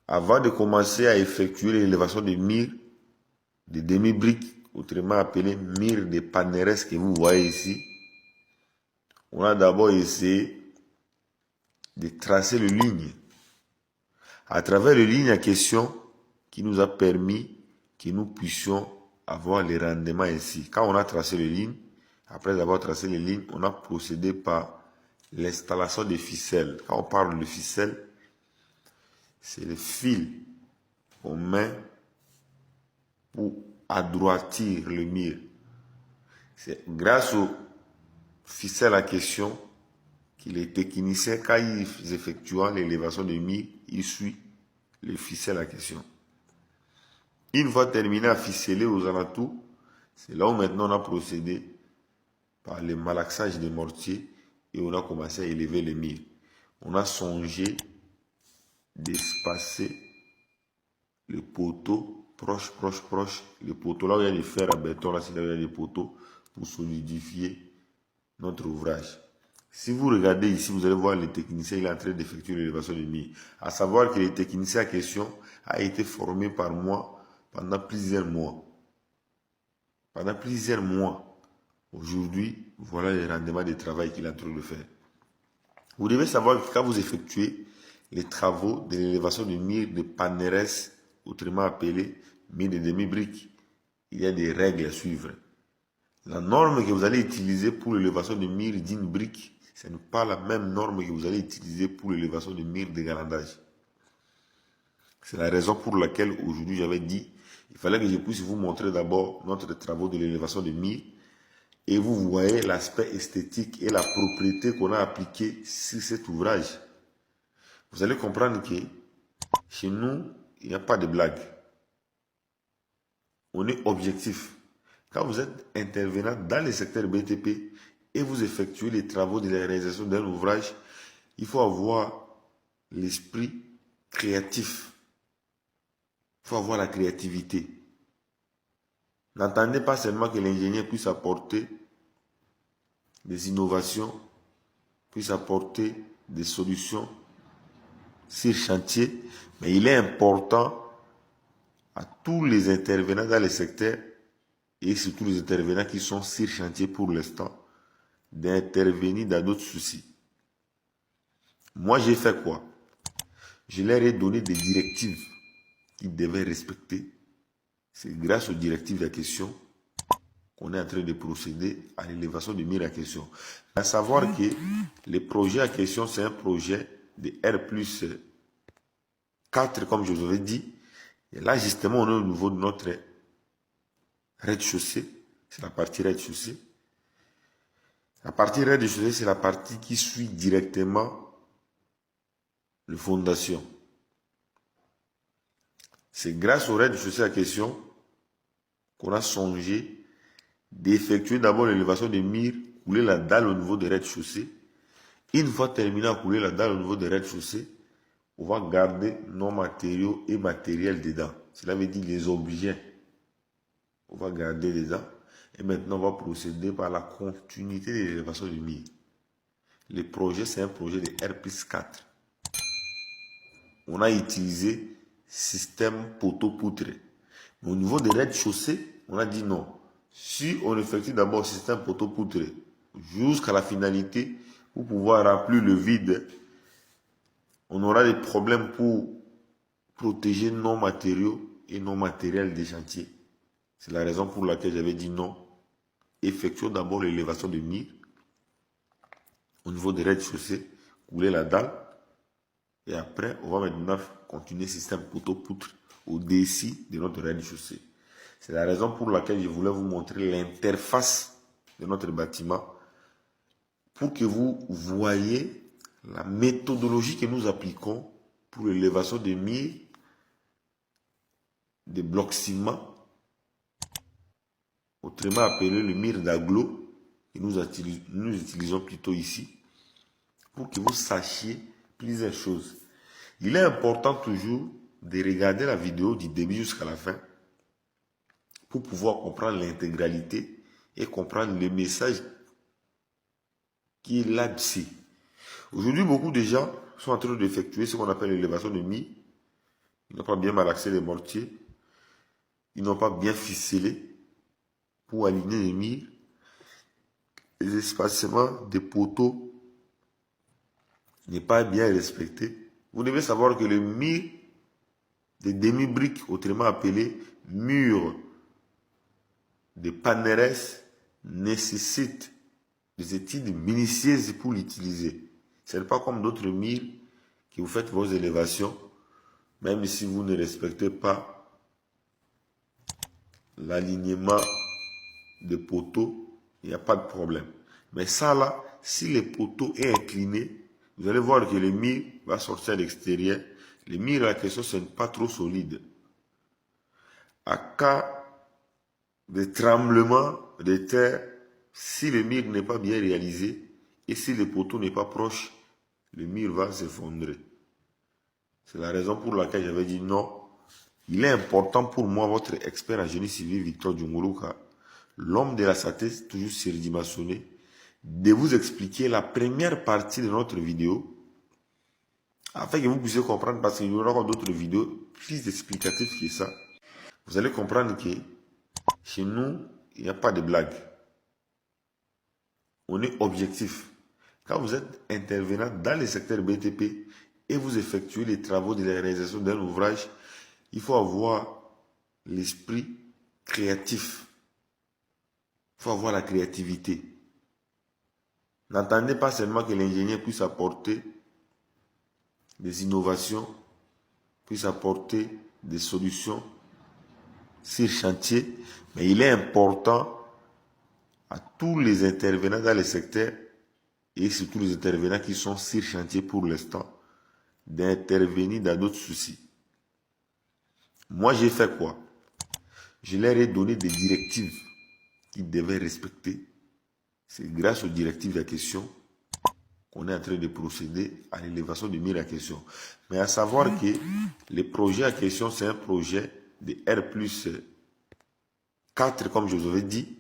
Avant de commencer à effectuer l'élévation des murs de demi-briques, autrement appelé murs de Paneres que vous voyez ici, on a d'abord essayé de tracer les lignes. À travers les lignes en question qui nous a permis que nous puissions avoir les rendements ici. Quand on a tracé les lignes, après avoir tracé les lignes, on a procédé par l'installation des ficelles. Quand on parle de ficelles, c'est le fil qu'on met pour adroitir le mur. C'est grâce aux ficelles en question que les techniciens, quand ils effectuent l'élévation du mur, ils suivent les ficelles en question. Une fois terminé à ficeler aux alentours, c'est là où maintenant on a procédé par le malaxage des mortiers et on a commencé à élever les murs. On a songé d'espacer le poteau proche. Le poteau là où il y a des fers à béton, là c'est là où il y a des poteaux pour solidifier notre ouvrage. Si vous regardez ici, vous allez voir le technicien, il est en train d'effectuer l'élévation du mur. À savoir que le technicien en question a été formé par moi pendant plusieurs mois. Pendant plusieurs mois. Aujourd'hui, voilà les rendements de travail qu'il est en train de faire. Vous devez savoir que quand vous effectuez les travaux de l'élévation du mur de Paneres, autrement appelé mur de demi-brique, il y a des règles à suivre. La norme que vous allez utiliser pour l'élévation du mur d'une brique, ce n'est pas la même norme que vous allez utiliser pour l'élévation du mur de galandage. C'est la raison pour laquelle aujourd'hui j'avais dit, il fallait que je puisse vous montrer d'abord notre travaux de l'élévation du mur et vous voyez l'aspect esthétique et la propriété qu'on a appliqué sur cet ouvrage. Vous allez comprendre que chez nous, il n'y a pas de blague. On est objectif. Quand vous êtes intervenant dans le secteur BTP et vous effectuez les travaux de la réalisation d'un ouvrage, il faut avoir l'esprit créatif. Il faut avoir la créativité. N'entendez pas seulement que l'ingénieur puisse apporter des innovations, puisse apporter des solutions sur chantier, mais il est important à tous les intervenants dans le secteur et surtout les intervenants qui sont sur chantier pour l'instant, d'intervenir dans d'autres soucis. Moi, j'ai fait quoi? Je leur ai donné des directives qu'ils devaient respecter. C'est grâce aux directives de la question qu'on est en train de procéder à l'élévation du mur en question. À savoir que le projet en question, c'est un projet de R+4, comme je vous avais dit. Et là, justement, on est au niveau de notre rez-de-chaussée. C'est la partie rez-de-chaussée. La partie rez-de-chaussée, c'est la partie qui suit directement le fondation. C'est grâce au rez-de-chaussée en question qu'on a songé d'effectuer d'abord l'élévation des murs, couler la dalle au niveau des rez-de-chaussée. Une fois terminé à couler la dalle au niveau des rez-de-chaussée, on va garder nos matériaux et matériels dedans. Cela veut dire les objets. On va garder dedans. Et maintenant, on va procéder par la continuité de l'élévation du mur. Le projet, c'est un projet de R+4. On a utilisé système poteau-poutre. Mais au niveau des rez-de-chaussée, on a dit non. Si on effectue d'abord système poteau-poutre jusqu'à la finalité, pour pouvoir remplir le vide, on aura des problèmes pour protéger nos matériaux et nos matériels des chantiers. C'est la raison pour laquelle j'avais dit non. Effectuons d'abord l'élévation du mur au niveau des rez-de-chaussée, couler la dalle. Et après, on va maintenant continuer le système poteau-poutre au-dessus de notre rez-de-chaussée. C'est la raison pour laquelle je voulais vous montrer l'interface de notre bâtiment pour que vous voyez la méthodologie que nous appliquons pour l'élévation des murs, des blocs ciment, autrement appelé le mur d'agglo, que nous utilisons plutôt ici, pour que vous sachiez plusieurs choses. Il est important toujours de regarder la vidéo du début jusqu'à la fin pour pouvoir comprendre l'intégralité et comprendre le message qui est là-dessus. Aujourd'hui, beaucoup de gens sont en train d'effectuer ce qu'on appelle l'élévation de mur, Ils n'ont pas bien malaxé les mortiers. Ils n'ont pas bien ficelé pour aligner les murs. Les espacements des poteaux n'est pas bien respecté. Vous devez savoir que le mur des demi-briques, autrement appelé mur de Paneres, nécessite des études minutieuses pour l'utiliser. Ce n'est pas comme d'autres murs que vous faites vos élévations, même si vous ne respectez pas l'alignement des poteaux, il n'y a pas de problème. Mais ça là, si le poteau est incliné, vous allez voir que le mur va sortir à l'extérieur. Le mur à la question, ce n'est pas trop solide. À cas de tremblement de terre, si le mur n'est pas bien réalisé et si le poteau n'est pas proche, le mur va s'effondrer. C'est la raison pour laquelle j'avais dit non. Il est important pour moi, votre expert en génie civil, Victor Djunguluka, l'homme de la SATES, toujours surdimensionné, de vous expliquer la première partie de notre vidéo, afin que vous puissiez comprendre, parce qu'il y aura d'autres vidéos plus explicatives que ça. Vous allez comprendre que chez nous, il n'y a pas de blague. On est objectif. Quand vous êtes intervenant dans le secteur BTP et vous effectuez les travaux de la réalisation d'un ouvrage, il faut avoir l'esprit créatif. Il faut avoir la créativité. N'attendez pas seulement que l'ingénieur puisse apporter des innovations, puisse apporter des solutions sur chantier, mais il est important à tous les intervenants dans le secteur et surtout les intervenants qui sont sur chantier pour l'instant d'intervenir dans d'autres soucis. Moi, j'ai fait quoi? Je leur ai donné des directives qu'ils devaient respecter. C'est grâce aux directives à question qu'on est en train de procéder à l'élévation du mur à question. Mais à savoir que le projet à question, c'est un projet de R+4, comme je vous avais dit.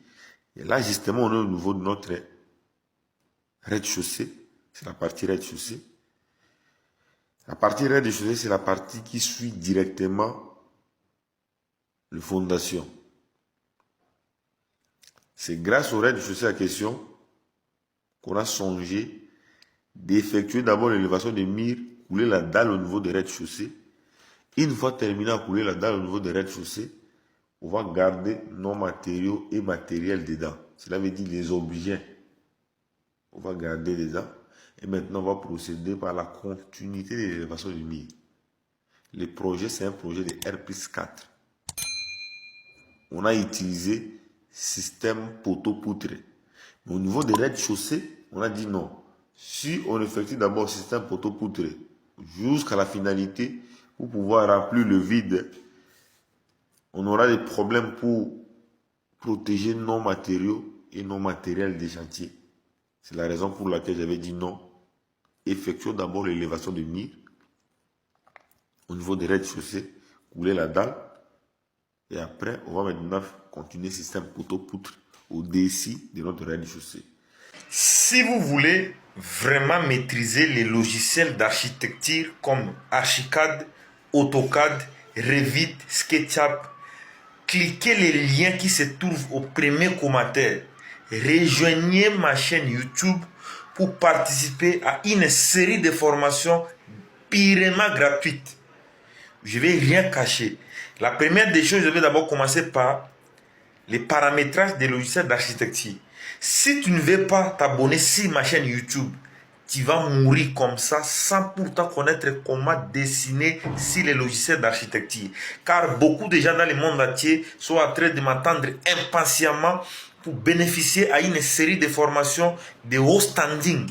Et là, justement, on est au niveau de notre rez-de-chaussée. C'est la partie rez-de-chaussée. La partie rez-de-chaussée, c'est la partie qui suit directement les fondations. C'est grâce au rez-de-chaussée à question qu'on a songé d'effectuer d'abord l'élévation des murs, couler la dalle au niveau des rez-de-chaussée. Une fois terminé à couler la dalle au niveau des rez-de-chaussée, on va garder nos matériaux et matériels dedans. Cela veut dire les objets. On va garder dedans. Et maintenant, on va procéder par la continuité de l'élévation du mur. Le projet, c'est un projet de R+4. On a utilisé système poteau-poutre. Mais au niveau des rez-de-chaussée, on a dit non. Si on effectue d'abord système poteau-poutre jusqu'à la finalité, pour pouvoir remplir le vide, on aura des problèmes pour protéger nos matériaux et nos matériels des chantiers. C'est la raison pour laquelle j'avais dit non. Effectuons d'abord l'élévation du mur au niveau des rez-de-chaussée, couler la dalle. Et après, on va maintenant continuer le système poteau-poutre au-dessus de notre rez-de-chaussée. Si vous voulez vraiment maîtriser les logiciels d'architecture comme Archicad, AutoCAD, Revit, SketchUp, cliquez les liens qui se trouvent au premier commentaire. Rejoignez ma chaîne YouTube pour participer à une série de formations purement gratuites. Je ne vais rien cacher. La première des choses, je vais d'abord commencer par les paramétrages des logiciels d'architecture. Si tu ne veux pas t'abonner sur ma chaîne YouTube, tu vas mourir comme ça sans pourtant connaître comment dessiner sur les logiciels d'architecture. Car beaucoup de gens dans le monde entier sont en train de m'attendre impatiemment pour bénéficier à une série de formations de haut standing.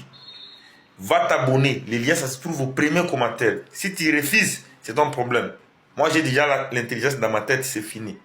Va t'abonner. Les liens, ça se trouve au premier commentaire. Si tu refuses, c'est ton problème. Moi, j'ai déjà l'intelligence dans ma tête, c'est fini.